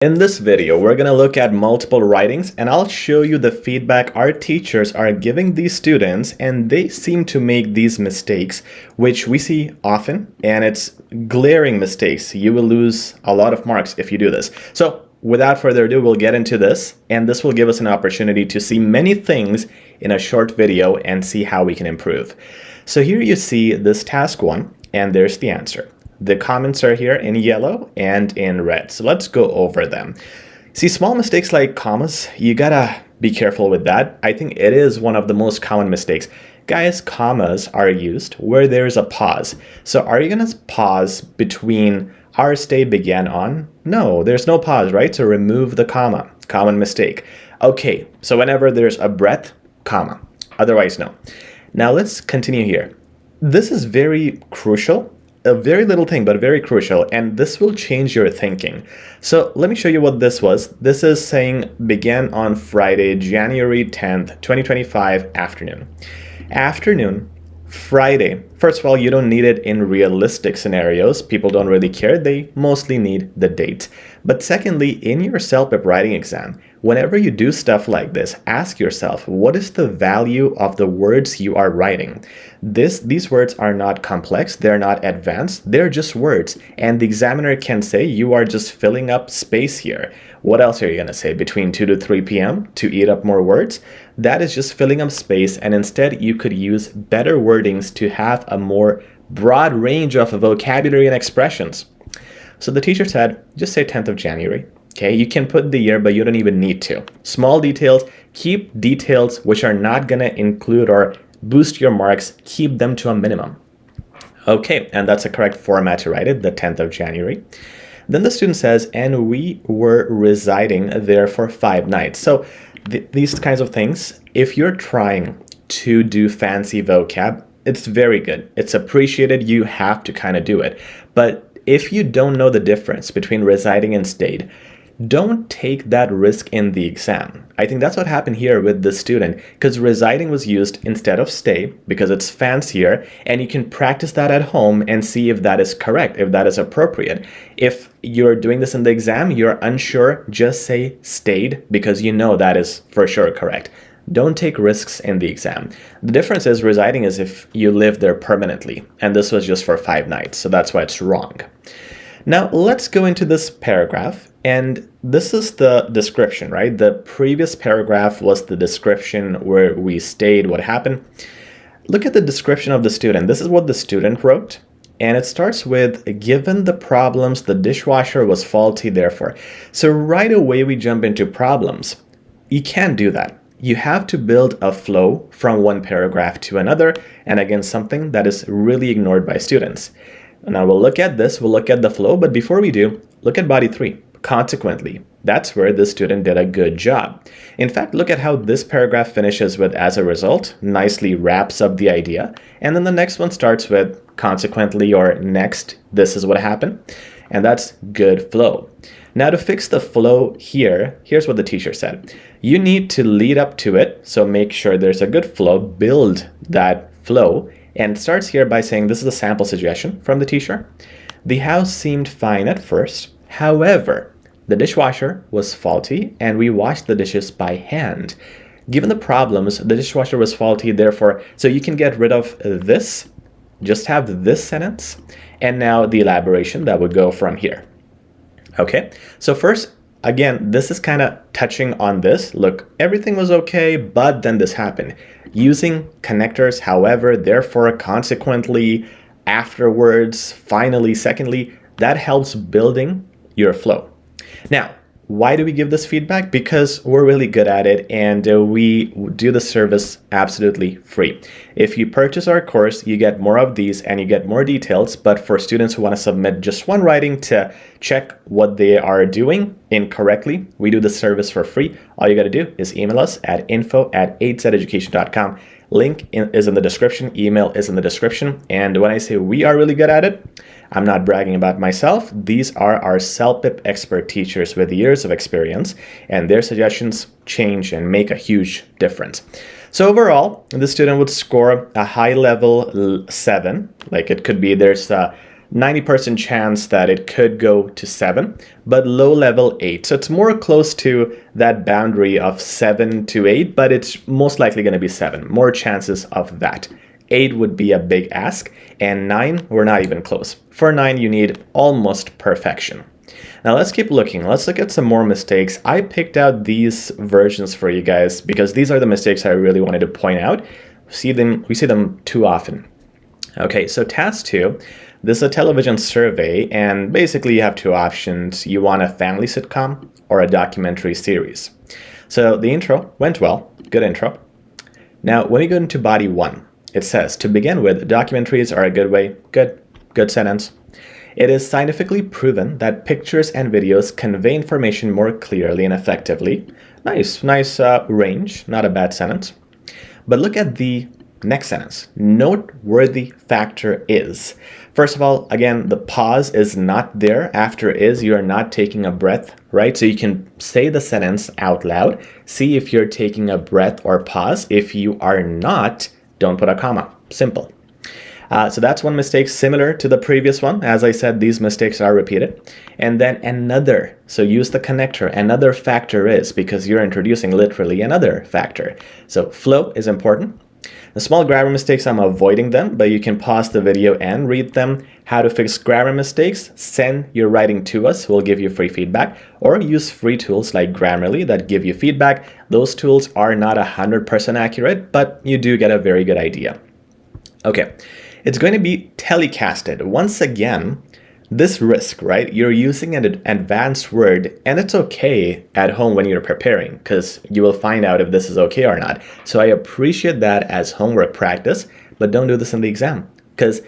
In this video, we're going to look at multiple writings and I'll show you the feedback our teachers are giving these students, and they seem to make these mistakes, which we see often, and it's glaring mistakes. You will lose a lot of marks if you do this. So without further ado, we'll get into this, and this will give us an opportunity to see many things in a short video and see how we can improve. So here you see this task 1, and there's the answer. The comments are here in yellow and in red. So let's go over them. See, small mistakes like commas, you gotta be careful with that. I think it is one of the most common mistakes. Guys, commas are used where there's a pause. So are you gonna pause between our stay began on? No, there's no pause, right? So remove the comma. Common mistake. Okay, so whenever there's a breath, comma. Otherwise, no. Now let's continue here. This is very crucial. A very little thing, but very crucial, and this will change your thinking. So let me show you what this was. This is saying began on Friday, January 10th, 2025, afternoon. Afternoon, Friday. First of all, you don't need it in realistic scenarios. People don't really care. They mostly need the date. But secondly, in your CELPIP writing exam, whenever you do stuff like this, ask yourself, what is the value of the words you are writing? These words are not complex. They're not advanced. They're just words. And the examiner can say you are just filling up space here. What else are you going to say? Between 2 to 3 p.m. to eat up more words? That is just filling up space, and instead you could use better wordings to have a more broad range of vocabulary and expressions. So the teacher said, just say 10th of January. Okay, you can put the year, but you don't even need to. Small details, keep details which are not going to include or boost your marks, keep them to a minimum. Okay, and that's a correct format to write it, the 10th of January. Then the student says, and we were residing there for 5 nights. So these kinds of things, if you're trying to do fancy vocab, it's very good. It's appreciated. You have to kind of do it. But if you don't know the difference between residing and stayed, don't take that risk in the exam. I think that's what happened here with the student, because residing was used instead of stay because it's fancier, and you can practice that at home and see if that is correct, if that is appropriate. If you're doing this in the exam, you're unsure, just say stayed because you know that is for sure correct. Don't take risks in the exam. The difference is residing is if you live there permanently, and this was just for 5 nights, so that's why it's wrong. Now let's go into this paragraph, and this is the description, right? The previous paragraph was the description where we stayed, what happened. Look at the description of the student. This is what the student wrote, and it starts with, given the problems, the dishwasher was faulty, therefore. So right away we jump into problems. You can't do that. You have to build a flow from one paragraph to another, and again, something that is really ignored by students. Now we'll look at this, we'll look at the flow, but before we do, look at body 3. Consequently, that's where the student did a good job. In fact, look at how this paragraph finishes with as a result, nicely wraps up the idea, and then the next one starts with consequently or next, this is what happened, and that's good flow. Now to fix the flow here, here's what the teacher said. You need to lead up to it, so make sure there's a good flow, build that flow, and starts here by saying this is a sample suggestion from the teacher. The house seemed fine at first. However, the dishwasher was faulty and we washed the dishes by hand. Given the problems, the dishwasher was faulty, therefore, so you can get rid of this, just have this sentence, and now the elaboration that would go from here. Okay, so first, again, this is kind of touching on this. Look, everything was okay, but then this happened. Using connectors, however, therefore, consequently, afterwards, finally, secondly, that helps building your flow. Now, why do we give this feedback? Because we're really good at it, and we do the service absolutely free. If you purchase our course, you get more of these and you get more details, but for students who want to submit just one writing to check what they are doing incorrectly, we do the service for free. All you got to do is email us at info@HZadeducation.com. Link is in the description, email is in the description, and when I say we are really good at it, I'm not bragging about myself. These are our CELPIP expert teachers with years of experience, and their suggestions change and make a huge difference. So overall, the student would score a high level 7. Like it could be there's 90% chance that it could go to 7, but low level 8. So it's more close to that boundary of 7 to 8, but it's most likely going to be 7. More chances of that. 8 would be a big ask, and 9, we're not even close. For 9, you need almost perfection. Now let's keep looking. Let's look at some more mistakes. I picked out these versions for you guys because these are the mistakes I really wanted to point out. We see them too often. Okay, so task 2, this is a television survey, and basically you have two options. You want a family sitcom or a documentary series. So the intro went well, good intro. Now when you go into body 1, it says, to begin with, documentaries are a good way, good sentence. It is scientifically proven that pictures and videos convey information more clearly and effectively. Nice range, not a bad sentence. But look at the next sentence. Noteworthy factor is. First of all, again, the pause is not there. After is, you are not taking a breath, right? So you can say the sentence out loud. See if you're taking a breath or pause. If you are not, don't put a comma. Simple. So that's one mistake similar to the previous one. As I said, these mistakes are repeated. And then another, so use the connector, another factor is, because you're introducing literally another factor. So flow is important. The small grammar mistakes, I'm avoiding them, but you can pause the video and read them. How to fix grammar mistakes, send your writing to us. We'll give you free feedback, or use free tools like Grammarly that give you feedback. Those tools are not 100% accurate, but you do get a very good idea. Okay. It's going to be telecasted. Once again, this risk, right? You're using an advanced word, and it's okay at home when you're preparing, because you will find out if this is okay or not. So I appreciate that as homework practice, but don't do this in the exam, because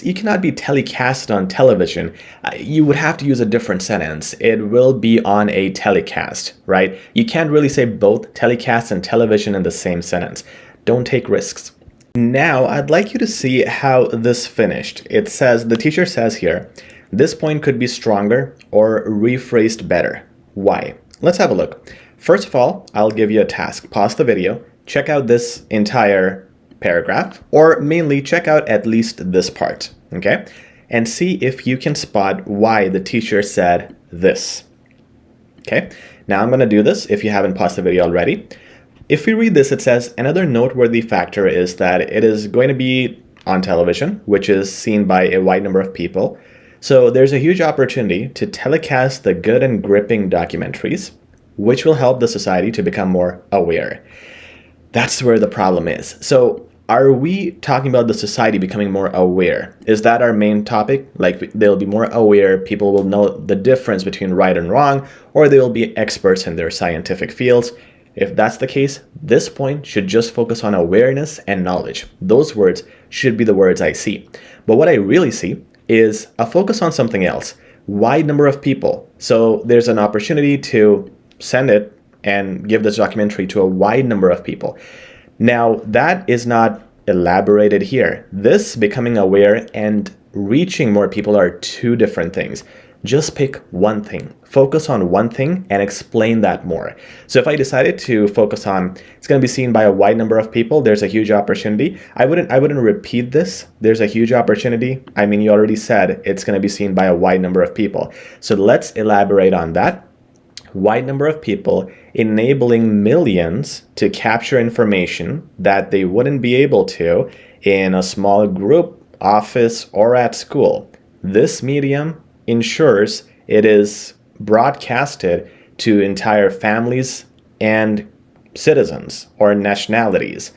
you cannot be telecast on television. You would have to use a different sentence. It will be on a telecast, right? You can't really say both telecast and television in the same sentence. Don't take risks. Now, I'd like you to see how this finished. It says, the teacher says here, this point could be stronger or rephrased better. Why? Let's have a look. First of all, I'll give you a task. Pause the video, check out this entire paragraph, or mainly check out at least this part, okay? And see if you can spot why the teacher said this. Okay, now I'm gonna do this if you haven't paused the video already. If we read this, it says, another noteworthy factor is that it is going to be on television, which is seen by a wide number of people. So there's a huge opportunity to telecast the good and gripping documentaries, which will help the society to become more aware. That's where the problem is. So are we talking about the society becoming more aware? Is that our main topic? Like they'll be more aware, people will know the difference between right and wrong, or they will be experts in their scientific fields. If that's the case, this point should just focus on awareness and knowledge. Those words should be the words I see. But what I really see is a focus on something else. Wide number of people. So there's an opportunity to send it and give this documentary to a wide number of people. Now, that is not elaborated here. This becoming aware and reaching more people are two different things. Just pick one thing, focus on one thing and explain that more. So if I decided to focus on, it's going to be seen by a wide number of people, there's a huge opportunity. I wouldn't repeat this. There's a huge opportunity. I mean, you already said it's going to be seen by a wide number of people. So let's elaborate on that. Wide number of people enabling millions to capture information that they wouldn't be able to in a small group, office, or at school. This medium ensures it is broadcasted to entire families and citizens or nationalities.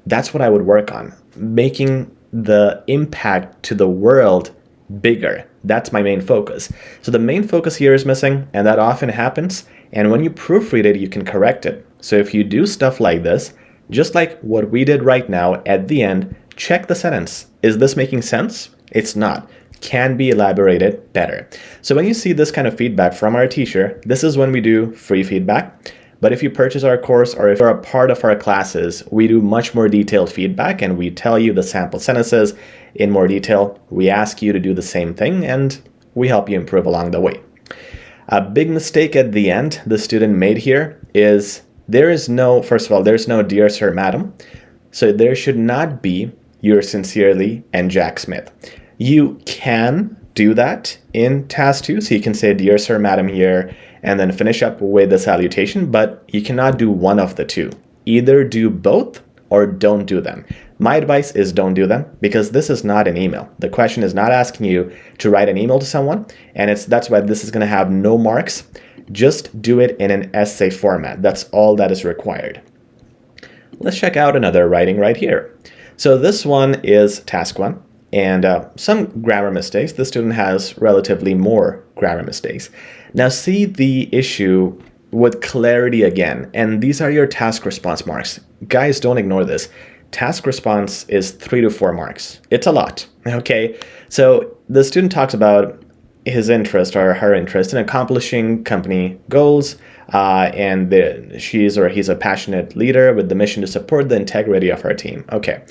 That's what I would work on, making the impact to the world bigger. That's my main focus. So the main focus here is missing, and that often happens. And when you proofread it, you can correct it. So if you do stuff like this, just like what we did right now at the end, check the sentence. Is this making sense? It's not. Can be elaborated better. So when you see this kind of feedback from our teacher, this is when we do free feedback. But if you purchase our course or if you're a part of our classes, we do much more detailed feedback and we tell you the sample sentences in more detail. We ask you to do the same thing and we help you improve along the way. A big mistake at the end the student made here is there's no dear sir, madam. So there should not be yours sincerely and Jack Smith. You can do that in task 2. So you can say, dear sir, madam here, and then finish up with the salutation, but you cannot do one of the two. Either do both or don't do them. My advice is don't do them, because this is not an email. The question is not asking you to write an email to someone, and that's why this is going to have no marks. Just do it in an essay format. That's all that is required. Let's check out another writing right here. So this one is task 1. And some grammar mistakes. The student has relatively more grammar mistakes. Now see the issue with clarity again. And these are your task response marks. Guys, don't ignore this. Task response is 3 to 4 marks. It's a lot, okay? So the student talks about his interest or her interest in accomplishing company goals, and she's or he's a passionate leader with the mission to support the integrity of her team. Okay,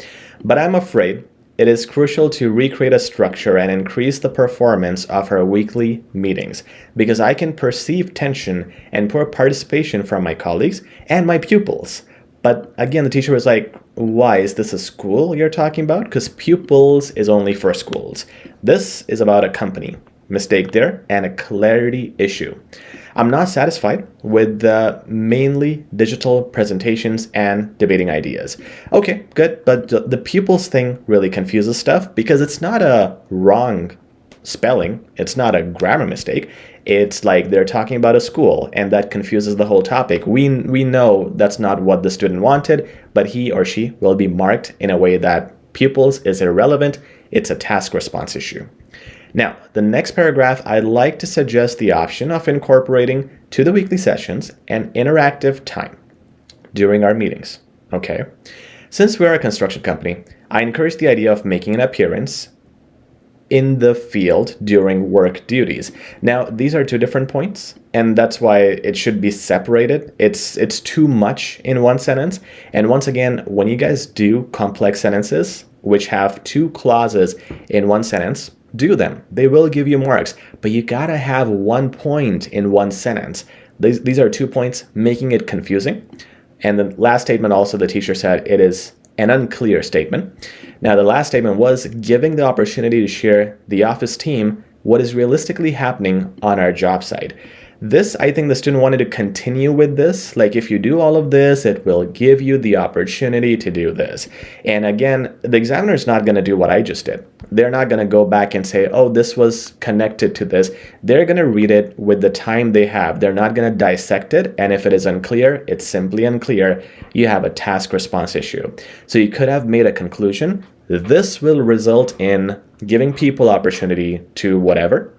but I'm afraid it is crucial to recreate a structure and increase the performance of her weekly meetings, because I can perceive tension and poor participation from my colleagues and my pupils. But again, the teacher was like, why? Is this a school you're talking about? Because pupils is only for schools. This is about a company. Mistake there, and a clarity issue. I'm not satisfied with the mainly digital presentations and debating ideas. Okay, good, but the pupils thing really confuses stuff, because it's not a wrong spelling, it's not a grammar mistake. It's like they're talking about a school, and that confuses the whole topic. We know that's not what the student wanted, but he or she will be marked in a way that pupils is irrelevant. It's a task response issue. Now, the next paragraph, I'd like to suggest the option of incorporating to the weekly sessions an interactive time during our meetings, okay? Since we are a construction company, I encourage the idea of making an appearance in the field during work duties. Now, these are two different points, and that's why it should be separated. It's too much in one sentence. And once again, when you guys do complex sentences, which have two clauses in one sentence, do them. They will give you marks, but you gotta have 1 point in one sentence. These are 2 points, making it confusing. And the last statement also, the teacher said it is an unclear statement. Now, the last statement was giving the opportunity to share the office team what is realistically happening on our job site. This, I think the student wanted to continue with this. Like, if you do all of this, it will give you the opportunity to do this. And again, the examiner is not going to do what I just did. They're not going to go back and say, oh, this was connected to this. They're going to read it with the time they have. They're not going to dissect it. And if it is unclear, it's simply unclear. You have a task response issue. So you could have made a conclusion. This will result in giving people opportunity to whatever.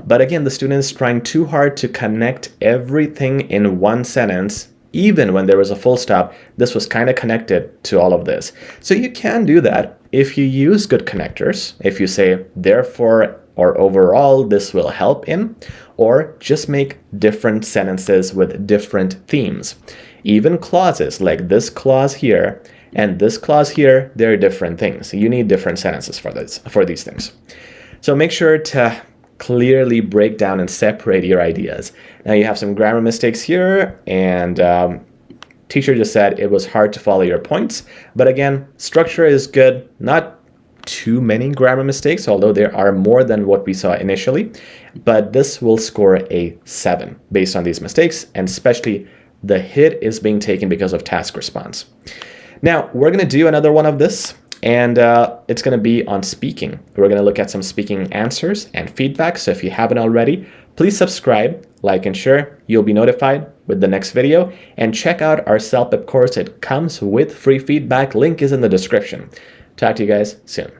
But again, the student is trying too hard to connect everything in one sentence. Even when there was a full stop, this was kind of connected to all of this. So you can do that if you use good connectors. If you say, therefore, or overall, this will help in, or just make different sentences with different themes. Even clauses like this clause here and this clause here, they're different things. You need different sentences for these things. So make sure to clearly break down and separate your ideas. Now you have some grammar mistakes here, and teacher just said it was hard to follow your points. But again, structure is good. Not too many grammar mistakes, although there are more than what we saw initially. But this will score a 7 based on these mistakes, and especially the hit is being taken because of task response. Now, we're going to do another one of this. And it's going to be on speaking. We're going to look at some speaking answers and feedback. So if you haven't already, please subscribe, like, and share. You'll be notified with the next video. And check out our CELPIP course. It comes with free feedback. Link is in the description. Talk to you guys soon.